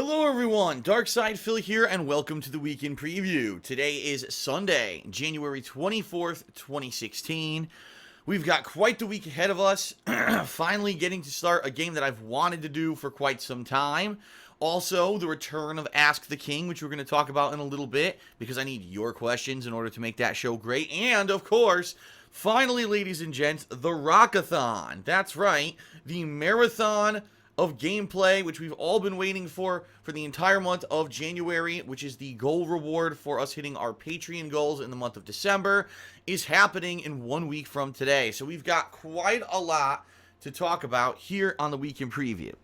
Hello everyone, Darkside Phil here, and welcome to the Weekend Preview. Today is Sunday, January 24th, 2016. We've got quite the week ahead of us, finally getting to start a game that I've wanted to do for quite some time. Also, the return of Ask the King, which we're going to talk about in a little bit, because I need your questions in order to make that show great. And, of course, finally, ladies and gents, the Rock-A-Thon. That's right, the marathon of gameplay, which we've all been waiting for the entire month of January, which is the goal reward for us hitting our Patreon goals in the month of December, is happening in 1 week from today. So we've got quite a lot to talk about here on the Weekend Preview.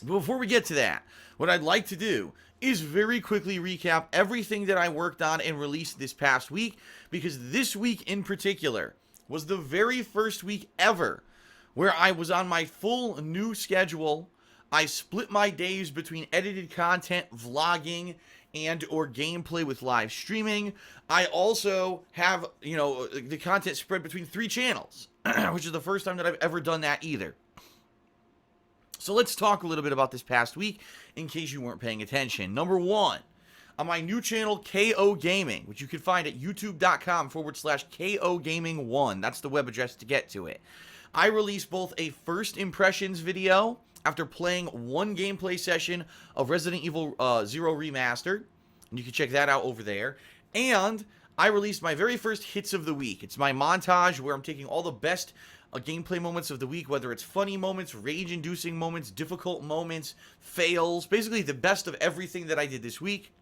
But before we get to that, what I'd like to do is very quickly recap everything that I worked on and released this past week, because this week in particular was the very first week ever where I was on my full new schedule. I split my days between edited content, vlogging, and or gameplay with live streaming. I also have, the content spread between 3 channels, which is the first time that I've ever done that either. So let's talk a little bit about this past week in case you weren't paying attention. Number 1, on my new channel, KO Gaming, which you can find at youtube.com/KO Gaming 1. That's the web address to get to it. I released both a first impressions video after playing one gameplay session of Resident Evil 0 Remastered, and you can check that out over there, and I released my very first hits of the week. It's my montage where I'm taking all the best gameplay moments of the week, whether it's funny moments, rage-inducing moments, difficult moments, fails, basically the best of everything that I did this week,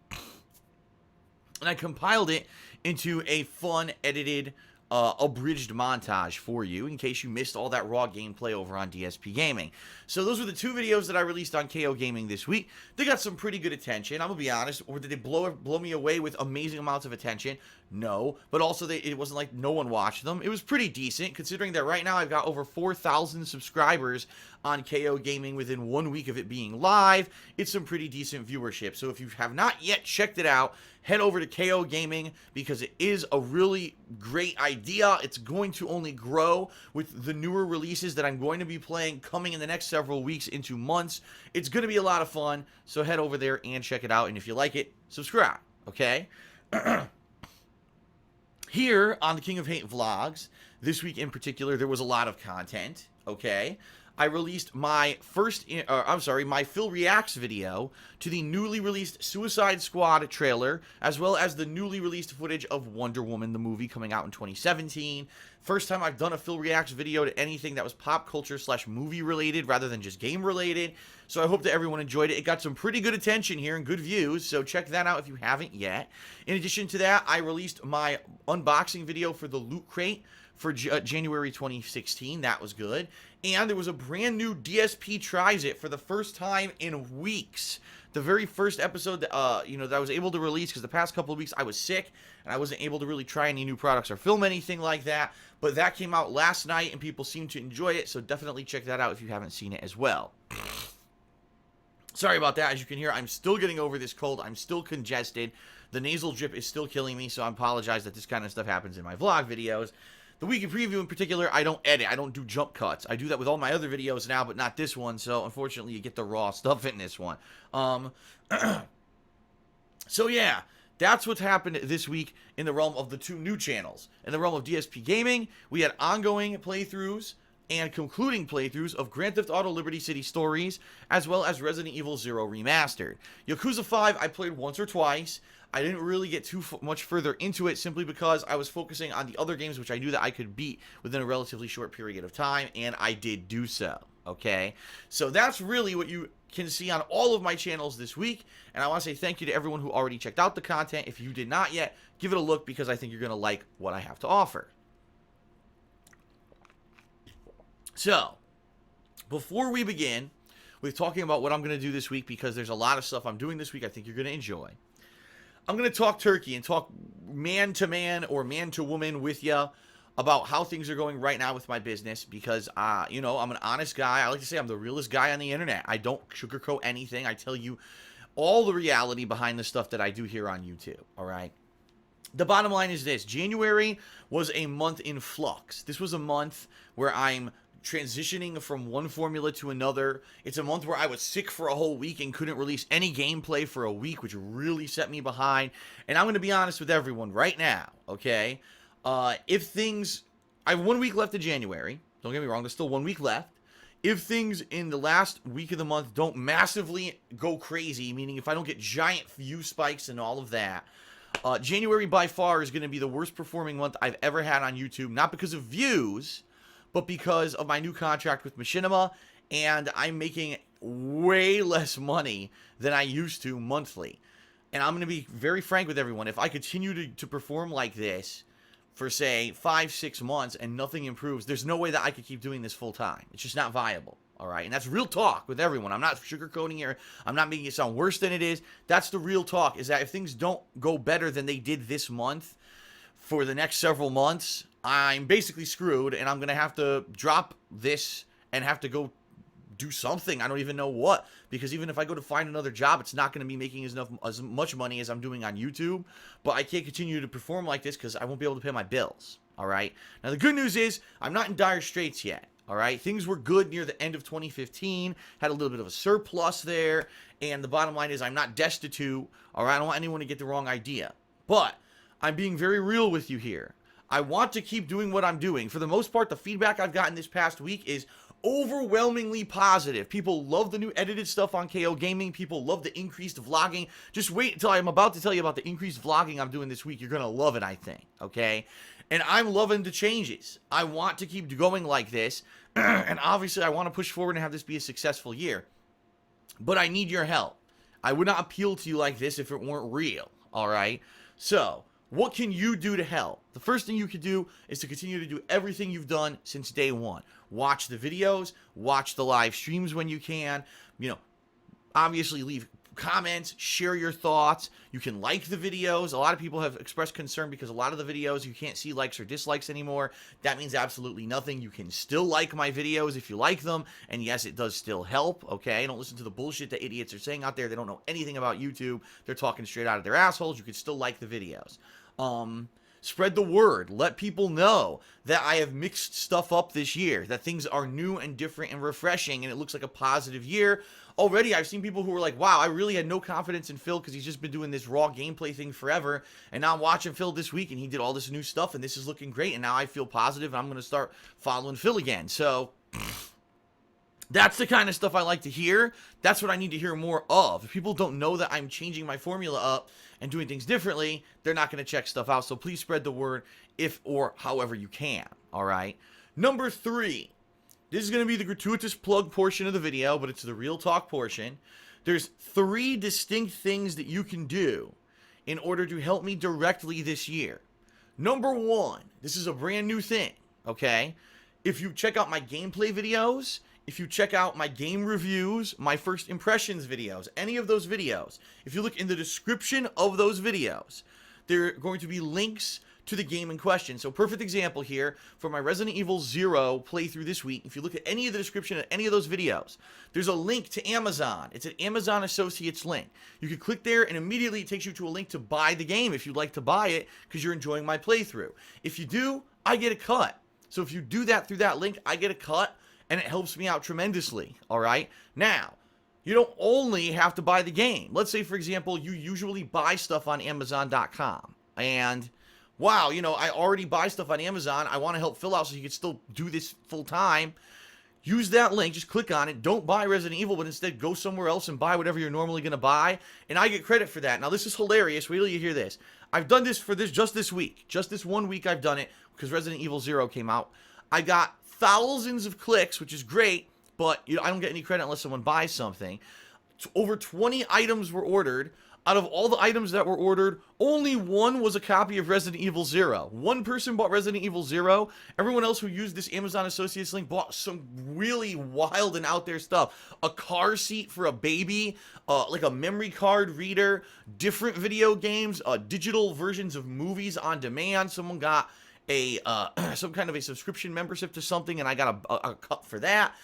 and I compiled it into a fun, edited, abridged montage for you in case you missed all that raw gameplay over on DSP Gaming. So those were the 2 videos that I released on KO Gaming this week. They got some pretty good attention, I'm gonna be honest. Or did they blow me away with amazing amounts of attention? No, but also it wasn't like no one watched them. It was pretty decent, considering that right now I've got over 4,000 subscribers on KO Gaming within 1 week of it being live. It's some pretty decent viewership. So if you have not yet checked it out, head over to KO Gaming, because it is a really great idea. It's going to only grow with the newer releases that I'm going to be playing coming in the next several weeks into months. It's going to be a lot of fun, so head over there and check it out. And if you like it, subscribe, okay? Here on the King of Hate Vlogs, this week in particular, there was a lot of content, okay? I released my my Phil Reacts video to the newly released Suicide Squad trailer, as well as the newly released footage of Wonder Woman, the movie, coming out in 2017. First time I've done a Phil Reacts video to anything that was pop culture / movie related rather than just game related. So I hope that everyone enjoyed it. It got some pretty good attention here and good views, so check that out if you haven't yet. In addition to that, I released my unboxing video for the Loot Crate for January 2016. That was good. And there was a brand new DSP Tries It for the first time in weeks. The very first episode that, that I was able to release, because the past couple of weeks I was sick and I wasn't able to really try any new products or film anything like that. But that came out last night and people seem to enjoy it, so definitely check that out if you haven't seen it as well. Sorry about that. As you can hear, I'm still getting over this cold. I'm still congested. The nasal drip is still killing me, so I apologize that this kind of stuff happens in my vlog videos. The Weekend Preview in particular, I don't edit. I don't do jump cuts. I do that with all my other videos now, but not this one, so unfortunately you get the raw stuff in this one. So yeah, that's what's happened this week in the realm of the 2 new channels. In the realm of DSP Gaming, we had ongoing playthroughs and concluding playthroughs of Grand Theft Auto Liberty City Stories, as well as Resident Evil 0 Remastered. Yakuza 5, I played once or twice. I didn't really get too much further into it, simply because I was focusing on the other games which I knew that I could beat within a relatively short period of time, and I did do so, okay? So that's really what you can see on all of my channels this week, and I want to say thank you to everyone who already checked out the content. If you did not yet, give it a look, because I think you're going to like what I have to offer. So, before we begin with talking about what I'm going to do this week, because there's a lot of stuff I'm doing this week I think you're going to enjoy, I'm going to talk turkey and talk man-to-man or man-to-woman with you about how things are going right now with my business, because, I'm an honest guy. I like to say I'm the realest guy on the internet. I don't sugarcoat anything. I tell you all the reality behind the stuff that I do here on YouTube, all right? The bottom line is this. January was a month in flux. This was a month where I'm transitioning from one formula to another. It's a month where I was sick for a whole week and couldn't release any gameplay for a week, which really set me behind. And I'm going to be honest with everyone right now, okay? If things... I have 1 week left of January. Don't get me wrong, there's still 1 week left. If things in the last week of the month don't massively go crazy, meaning if I don't get giant view spikes and all of that, January by far is going to be the worst performing month I've ever had on YouTube. Not because of views, but because of my new contract with Machinima, and I'm making way less money than I used to monthly. And I'm going to be very frank with everyone. If I continue to perform like this for, say, 5-6 months and nothing improves, there's no way that I could keep doing this full time. It's just not viable, all right? And that's real talk with everyone. I'm not sugarcoating here. I'm not making it sound worse than it is. That's the real talk, is that if things don't go better than they did this month for the next several months, I'm basically screwed, and I'm going to have to drop this and have to go do something. I don't even know what, because even if I go to find another job, it's not going to be making as much money as I'm doing on YouTube. But I can't continue to perform like this because I won't be able to pay my bills, all right? Now, the good news is I'm not in dire straits yet, all right? Things were good near the end of 2015, had a little bit of a surplus there, and the bottom line is I'm not destitute, all right? I don't want anyone to get the wrong idea. But I'm being very real with you here. I want to keep doing what I'm doing. For the most part, the feedback I've gotten this past week is overwhelmingly positive. People love the new edited stuff on KO Gaming. People love the increased vlogging. Just wait until I'm about to tell you about the increased vlogging I'm doing this week. You're going to love it, I think, okay? And I'm loving the changes. I want to keep going like this, and obviously I want to push forward and have this be a successful year. But I need your help. I would not appeal to you like this if it weren't real, all right? So, what can you do to help? The first thing you can do is to continue to do everything you've done since day one. Watch the videos, watch the live streams when you can, obviously leave comments, share your thoughts. You can like the videos. A lot of people have expressed concern because a lot of the videos you can't see likes or dislikes anymore. That means absolutely nothing. You can still like my videos if you like them, and yes, it does still help, okay? Don't listen to the bullshit that idiots are saying out there. They don't know anything about YouTube. They're talking straight out of their assholes. You can still like the videos. Spread the word. Let people know that I have mixed stuff up this year, that things are new and different and refreshing, and it looks like a positive year. Already, I've seen people who were like, wow, I really had no confidence in Phil because he's just been doing this raw gameplay thing forever, and now I'm watching Phil this week, and he did all this new stuff, and this is looking great, and now I feel positive, and I'm going to start following Phil again. So that's the kind of stuff I like to hear. That's what I need to hear more of. If people don't know that I'm changing my formula up and doing things differently, they're not going to check stuff out. So please spread the word if or however you can, all right? Number 3. This is going to be the gratuitous plug portion of the video, but it's the real talk portion. There's 3 distinct things that you can do in order to help me directly this year. Number 1, this is a brand new thing, okay? If you check out my gameplay videos, if you check out my game reviews, my first impressions videos, any of those videos, if you look in the description of those videos, there are going to be links to the game in question. So perfect example here for my Resident Evil 0 playthrough this week. If you look at any of the description of any of those videos, there's a link to Amazon. It's an Amazon Associates link. You can click there and immediately it takes you to a link to buy the game if you'd like to buy it because you're enjoying my playthrough. If you do, I get a cut. So if you do that through that link, I get a cut. And it helps me out tremendously, all right? Now, you don't only have to buy the game. Let's say, for example, you usually buy stuff on Amazon.com. And, wow, I already buy stuff on Amazon. I want to help Phil out so he can still do this full time. Use that link. Just click on it. Don't buy Resident Evil, but instead go somewhere else and buy whatever you're normally going to buy. And I get credit for that. Now, this is hilarious. Wait till you hear this. I've done this for just this week. Just this 1 week I've done it because Resident Evil 0 came out. I got thousands of clicks, which is great, but I don't get any credit unless someone buys something. Over 20 items were ordered. Out of all the items that were ordered, only one was a copy of Resident Evil 0. One person bought Resident Evil 0. Everyone else who used this Amazon Associates link bought some really wild and out there stuff. A car seat for a baby, like a memory card reader, different video games, digital versions of movies on demand. Someone got some kind of a subscription membership to something, and I got a cut for that.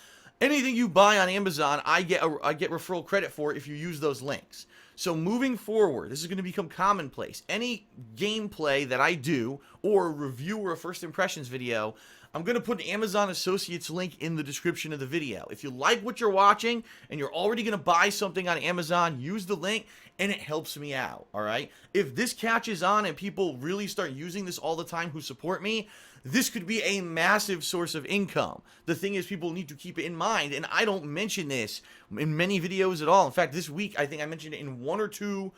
Anything you buy on Amazon, I get referral credit for if you use those links. So moving forward, this is going to become commonplace. Any gameplay that I do, or a review or a first impressions video, I'm going to put an Amazon Associates link in the description of the video. If you like what you're watching and you're already going to buy something on Amazon, use the link and it helps me out, all right? If this catches on and people really start using this all the time who support me, this could be a massive source of income. The thing is, people need to keep it in mind, and I don't mention this in many videos at all. In fact, this week, I think I mentioned it in 1 or 2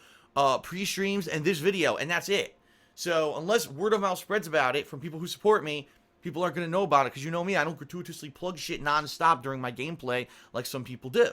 pre-streams and this video, and that's it. So unless word of mouth spreads about it from people who support me, people aren't going to know about it, because you know me, I don't gratuitously plug shit non-stop during my gameplay like some people do.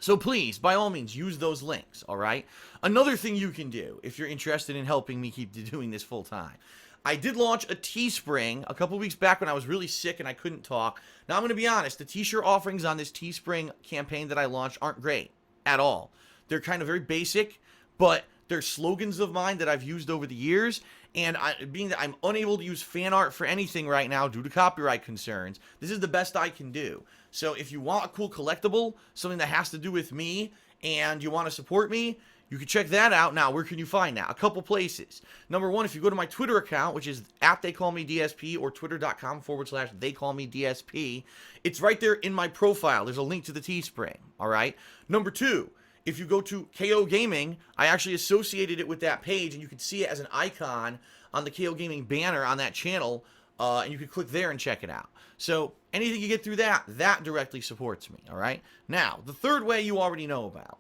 So please, by all means, use those links, all right? Another thing you can do, if you're interested in helping me keep doing this full time, I did launch a Teespring a couple weeks back when I was really sick and I couldn't talk. Now, I'm going to be honest, the t-shirt offerings on this Teespring campaign that I launched aren't great at all. They're kind of very basic, but they're slogans of mine that I've used over the years, and being that I'm unable to use fan art for anything right now due to copyright concerns, this is the best I can do. So if you want a cool collectible, something that has to do with me, and you want to support me, you can check that out. Now, where can you find that? A couple places. Number one, if you go to my Twitter account, which is @TheyCallMeDSP or twitter.com/TheyCallMeDSP, it's right there in my profile. There's a link to the Teespring, all right? Number two, if you go to KO Gaming, I actually associated it with that page, and you can see it as an icon on the KO Gaming banner on that channel, and you can click there and check it out. So anything you get through that directly supports me, all right? Now, the third way you already know about.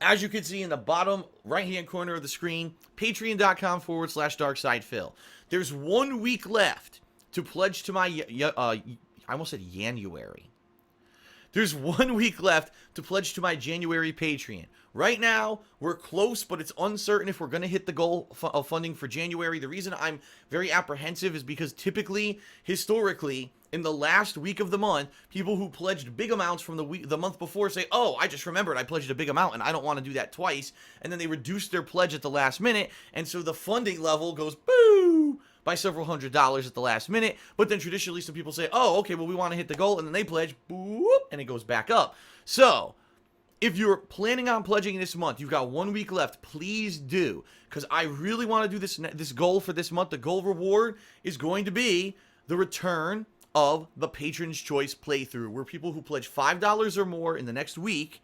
As you can see in the bottom right-hand corner of the screen, patreon.com/DarkSidePhil. There's 1 week left to pledge to my, I almost said January. There's 1 week left to pledge to my January Patreon. Right now, we're close, but it's uncertain if we're going to hit the goal of funding for January. The reason I'm very apprehensive is because typically, historically, in the last week of the month, people who pledged big amounts from the month before say, oh, I just remembered I pledged a big amount and I don't want to do that twice. And then they reduce their pledge at the last minute. And so the funding level goes boo by several $100s at the last minute. But then traditionally some people say, oh, okay, well, we want to hit the goal. And then they pledge, boop, and it goes back up. So if you're planning on pledging this month, you've got 1 week left, please do. Because I really want to do this goal for this month. The goal reward is going to be the return of the Patron's Choice playthrough, where people who pledge $5 or more in the next week,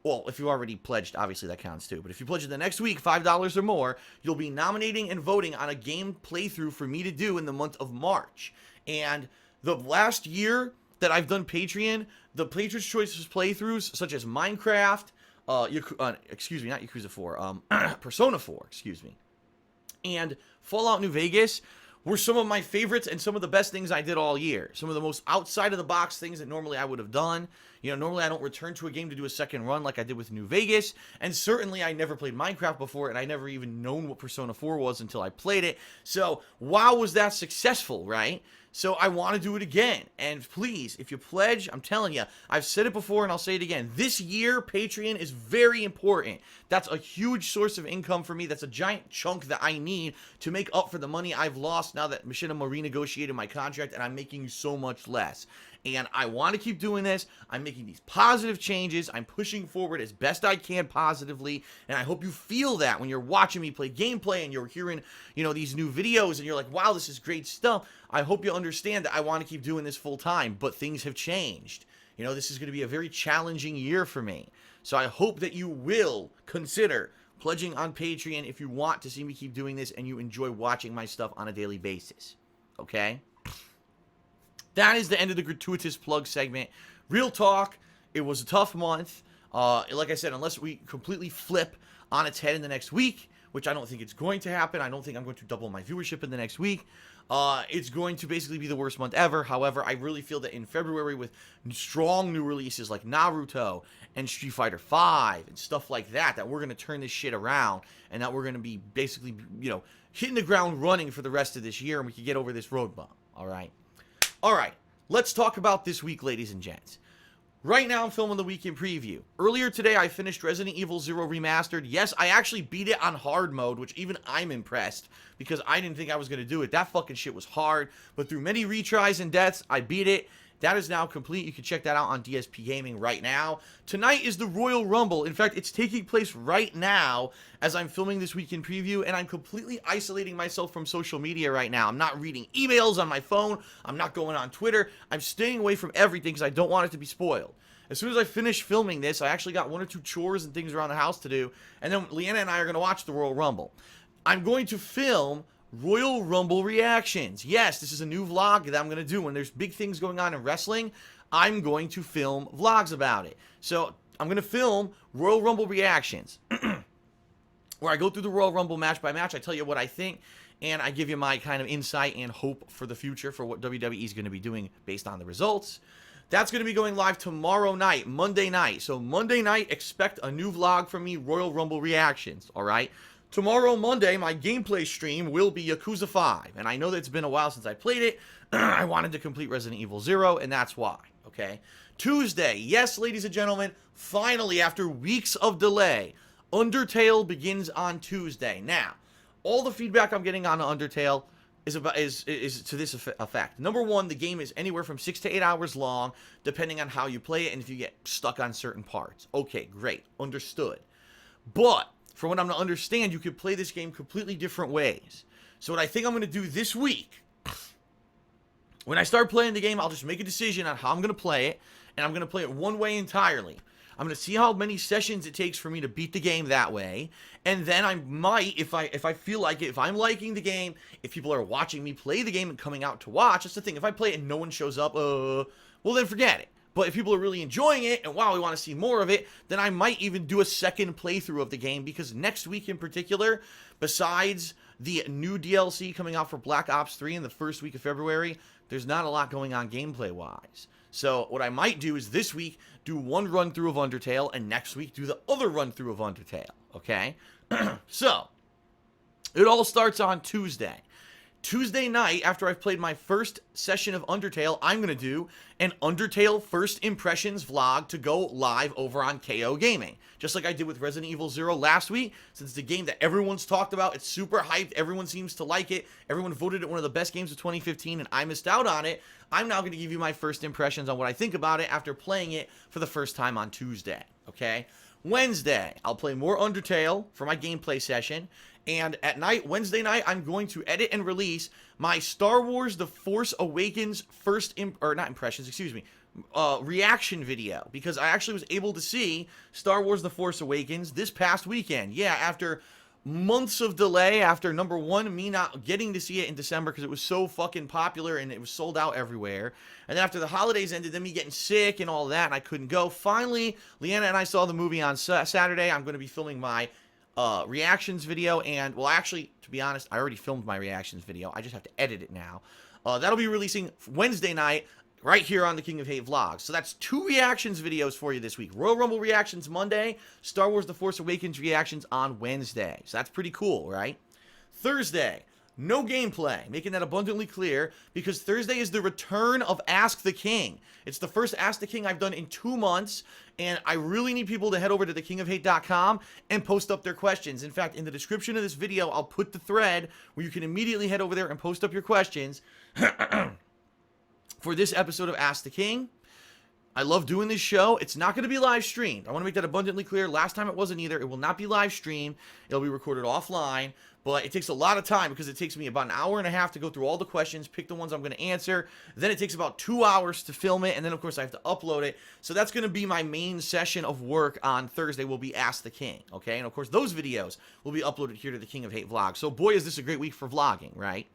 well, if you already pledged, obviously that counts too, but if you pledge in the next week $5 or more, you'll be nominating and voting on a game playthrough for me to do in the month of March. And the last year that I've done Patreon, the Patron's Choice playthroughs, such as Minecraft, excuse me, not Yakuza 4, Persona 4, excuse me, and Fallout New Vegas, were some of my favorites and some of the best things I did all year. Some of the most outside-of-the-box things that normally I would have done. You know, normally I don't return to a game to do a second run like I did with New Vegas. And certainly I never played Minecraft before, and I never even known what Persona 4 was until I played it. So, wow, was that successful, right? So I want to do it again. And please, if you pledge, I'm telling you, I've said it before and I'll say it again. This year, Patreon is very important. That's a huge source of income for me. That's a giant chunk that I need to make up for the money I've lost now that Machinima renegotiated my contract and I'm making so much less. And I want to keep doing this. I'm making these positive changes. I'm pushing forward as best I can positively. And I hope you feel that when you're watching me play gameplay and you're hearing, you know, these new videos and you're like, wow, this is great stuff. I hope you understand that I want to keep doing this full time, but things have changed. You know, this is going to be a very challenging year for me. So I hope that you will consider pledging on Patreon if you want to see me keep doing this and you enjoy watching my stuff on a daily basis. Okay? That is the end of the gratuitous plug segment. Real talk, it was a tough month. Like I said, unless we completely flip on its head in the next week, which I don't think it's going to happen. I don't think I'm going to double my viewership in the next week. It's going to basically be the worst month ever. However, I really feel that in February with strong new releases like Naruto and Street Fighter V and stuff like that, that we're going to turn this shit around and that we're going to be basically, you know, hitting the ground running for the rest of this year and we can get over this road bump. All right. All right. Let's talk about this week, ladies and gents. Right now, I'm filming the weekend preview. Earlier today, I finished Resident Evil 0 Remastered. Yes, I actually beat it on hard mode, which even I'm impressed, because I didn't think I was going to do it. That fucking shit was hard, but through many retries and deaths, I beat it, That is now complete. You can check that out on DSP Gaming right now. Tonight is the Royal Rumble. In fact, it's taking place right now as I'm filming this weekend preview, and I'm completely isolating myself from social media right now. I'm not reading emails on my phone. I'm not going on Twitter. I'm staying away from everything because I don't want it to be spoiled. As soon as I finish filming this, I actually got 1 or 2 chores and things around the house to do, and then Leanna and I are going to watch the Royal Rumble. I'm going to film Royal Rumble reactions. Yes, this is a new vlog that I'm going to do. When there's big things going on in wrestling, I'm going to film vlogs about it. So I'm going to film Royal Rumble reactions, where I go through the Royal Rumble match by match. I tell you what I think, and I give you my kind of insight and hope for the future for what WWE is going to be doing based on the results. That's going to be going live tomorrow night, Monday night. So Monday night, expect a new vlog from me, Royal Rumble reactions, all right? Tomorrow, Monday, my gameplay stream will be Yakuza 5. And I know that it's been a while since I played it. I wanted to complete Resident Evil 0, and that's why, okay? Tuesday, yes, ladies and gentlemen, finally, after weeks of delay, Undertale begins on Tuesday. Now, all the feedback I'm getting on Undertale is to this effect. Number one, the game is anywhere from 6 to 8 hours long, depending on how you play it and if you get stuck on certain parts. Okay, great, understood. But from what I'm to understand, you could play this game completely different ways. So what I think I'm going to do this week, when I start playing the game, I'll just make a decision on how I'm going to play it, and I'm going to play it one way entirely. I'm going to see how many sessions it takes for me to beat the game that way, and then I might, if I feel like it, if I'm liking the game, if people are watching me play the game and coming out to watch, that's the thing. If I play it and no one shows up, well, then forget it. But if people are really enjoying it, and wow, we want to see more of it, then I might even do a second playthrough of the game, because next week in particular, besides the new DLC coming out for Black Ops 3 in the first week of February, there's not a lot going on gameplay-wise. So what I might do is this week do one run-through of Undertale, and next week do the other run-through of Undertale, okay? So, it all starts on Tuesday. Tuesday night, after I've played my first session of Undertale, I'm going to do an Undertale First Impressions vlog to go live over on KO Gaming. Just like I did with Resident Evil 0 last week, since it's a game that everyone's talked about, it's super hyped, everyone seems to like it, everyone voted it one of the best games of 2015, and I missed out on it. I'm now going to give you my first impressions on what I think about it after playing it for the first time on Tuesday, okay? Wednesday, I'll play more Undertale for my gameplay session, and at night, Wednesday night, I'm going to edit and release my Star Wars The Force Awakens reaction video, because I actually was able to see Star Wars The Force Awakens this past weekend. Yeah, after months of delay, after number one, me not getting to see it in December because it was so fucking popular and it was sold out everywhere. And then after the holidays ended, then me getting sick and all that, and I couldn't go. Finally, Leanna and I saw the movie on Saturday. I'm going to be filming my reactions video, and, well, actually, to be honest, I already filmed my reactions video. I just have to edit it now. That'll be releasing Wednesday night, right here on the King of Hate vlog. So that's 2 reactions videos for you this week. Royal Rumble reactions Monday, Star Wars The Force Awakens reactions on Wednesday. So that's pretty cool, right? Thursday, no gameplay, making that abundantly clear, because Thursday is the return of Ask the King. It's the first Ask the King I've done in 2 months, and I really need people to head over to thekingofhate.com and post up their questions. In fact, in the description of this video, I'll put the thread where you can immediately head over there and post up your questions for this episode of Ask the King. I love doing this show. It's not going to be live streamed. I want to make that abundantly clear. Last time it wasn't either. It will not be live streamed. It'll be recorded offline, but it takes a lot of time because it takes me about an hour and a half to go through all the questions, pick the ones I'm going to answer. Then it takes about 2 hours to film it, and then, of course, I have to upload it. So that's going to be my main session of work on Thursday will be Ask the King, okay? And, of course, those videos will be uploaded here to the King of Hate vlog. So, boy, is this a great week for vlogging, right?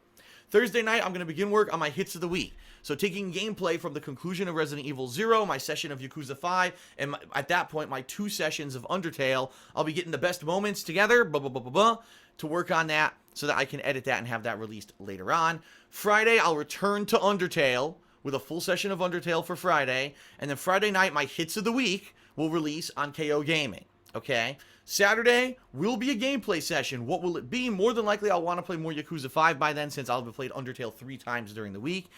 Thursday night, I'm going to begin work on my hits of the week. So taking gameplay from the conclusion of Resident Evil 0, my session of Yakuza 5, and at that point, my 2 sessions of Undertale, I'll be getting the best moments together, to work on that so that I can edit that and have that released later on. Friday, I'll return to Undertale with a full session of Undertale for Friday. And then Friday night, my hits of the week will release on KO Gaming. Okay? Saturday will be a gameplay session. What will it be? More than likely, I'll want to play more Yakuza 5 by then, since I'll have played Undertale 3 times during the week.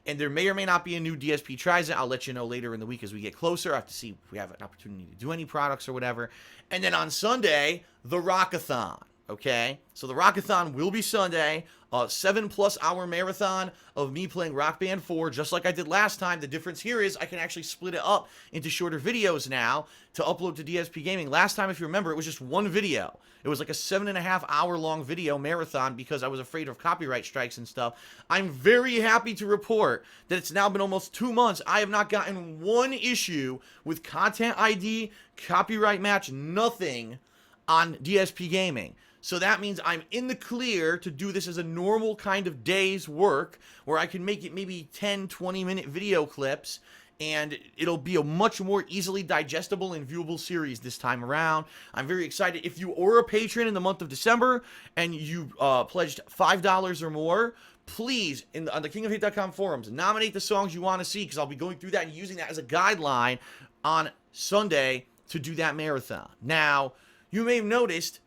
And there may or may not be a new DSP Tries It. I'll let you know later in the week as we get closer. I have to see if we have an opportunity to do any products or whatever. And then on Sunday, the Rock-A-Thon. Okay, so the Rock-A-Thon will be Sunday, a 7+ hour marathon of me playing Rock Band 4, just like I did last time. The difference here is I can actually split it up into shorter videos now to upload to DSP Gaming. Last time, if you remember, it was just one video. It was like a 7.5 hour long video marathon because I was afraid of copyright strikes and stuff. I'm very happy to report that it's now been almost 2 months. I have not gotten one issue with content ID, copyright match, nothing on DSP Gaming. So that means I'm in the clear to do this as a normal kind of day's work where I can make it maybe 10, 20-minute video clips, and it'll be a much more easily digestible and viewable series this time around. I'm very excited. If you are a patron in the month of December and you pledged $5 or more, please, on the kingofhate.com forums, nominate the songs you want to see, because I'll be going through that and using that as a guideline on Sunday to do that marathon. Now, you may have noticed,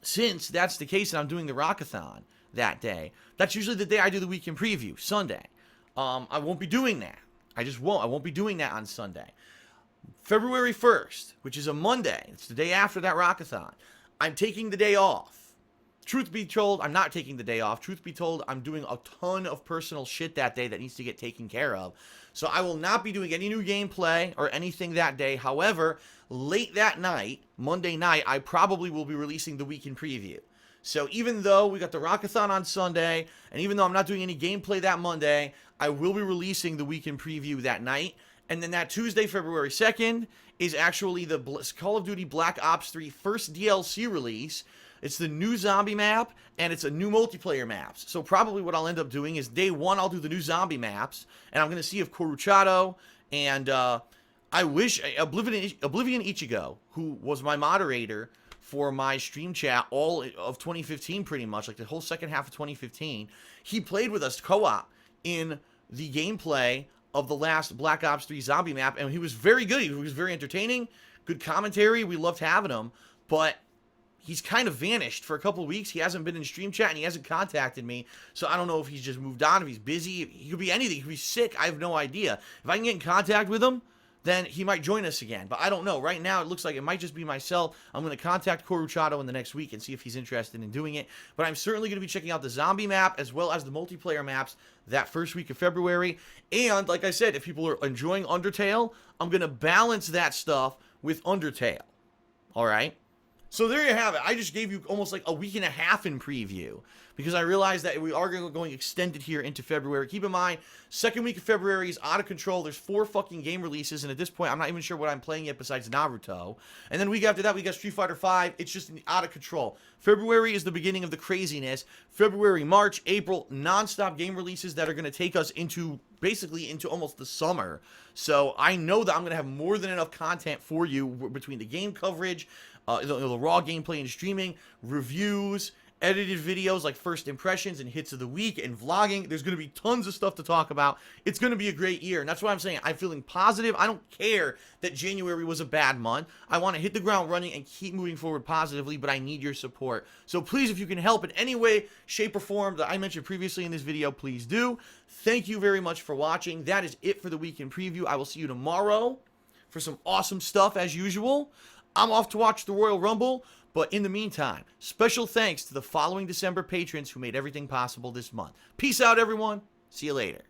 since that's the case and I'm doing the Rock-A-Thon that day, that's usually the day I do the weekend preview, Sunday. I won't be doing that. I just won't. I won't be doing that on Sunday. February 1st, which is a Monday, it's the day after that Rock-A-Thon, I'm taking the day off. Truth be told, I'm not taking the day off. Truth be told, I'm doing a ton of personal shit that day that needs to get taken care of. So I will not be doing any new gameplay or anything that day. However, late that night, Monday night, I probably will be releasing the weekend preview. So even though we got the Rock-A-Thon on Sunday, and even though I'm not doing any gameplay that Monday, I will be releasing the weekend preview that night. And then that Tuesday, February 2nd, is actually the Call of Duty Black Ops 3 first DLC release. It's the new zombie map, and it's a new multiplayer maps. So probably what I'll end up doing is day one, I'll do the new zombie maps, and I'm going to see if Koruchado and I wish Oblivion Ichigo, who was my moderator for my stream chat all of 2015 pretty much, like the whole second half of 2015, he played with us co-op in the gameplay of the last Black Ops 3 zombie map, and he was very good. He was very entertaining, good commentary. We loved having him, but he's kind of vanished for a couple of weeks. He hasn't been in stream chat, and he hasn't contacted me. So I don't know if he's just moved on, if he's busy. He could be anything. He could be sick. I have no idea. If I can get in contact with him, then he might join us again. But I don't know. Right now, it looks like it might just be myself. I'm going to contact Koruchado in the next week and see if he's interested in doing it. But I'm certainly going to be checking out the zombie map as well as the multiplayer maps that first week of February. And like I said, if people are enjoying Undertale, I'm going to balance that stuff with Undertale. All right? So there you have it. I just gave you almost like a week and a half in preview because I realized that we are going extended here into February. Keep in mind, second week of February is out of control. There's 4 fucking game releases, and at this point, I'm not even sure what I'm playing yet besides Naruto. And then week after that, we got Street Fighter V. It's just out of control. February is the beginning of the craziness. February, March, April, non-stop game releases that are going to take us into basically into almost the summer. So I know that I'm going to have more than enough content for you between the game coverage, the raw gameplay and streaming, reviews, edited videos like first impressions and hits of the week, and vlogging. There's going to be tons of stuff to talk about. It's going to be a great year, and that's why I'm saying I'm feeling positive. I don't care that January was a bad month. I want to hit the ground running and keep moving forward positively, but I need your support. So please, if you can help in any way, shape, or form that I mentioned previously in this video, please do. Thank you very much for watching. That is it for the weekend preview. I will see you tomorrow for some awesome stuff as usual. I'm off to watch the Royal Rumble, but in the meantime, special thanks to the following December patrons who made everything possible this month. Peace out, everyone. See you later.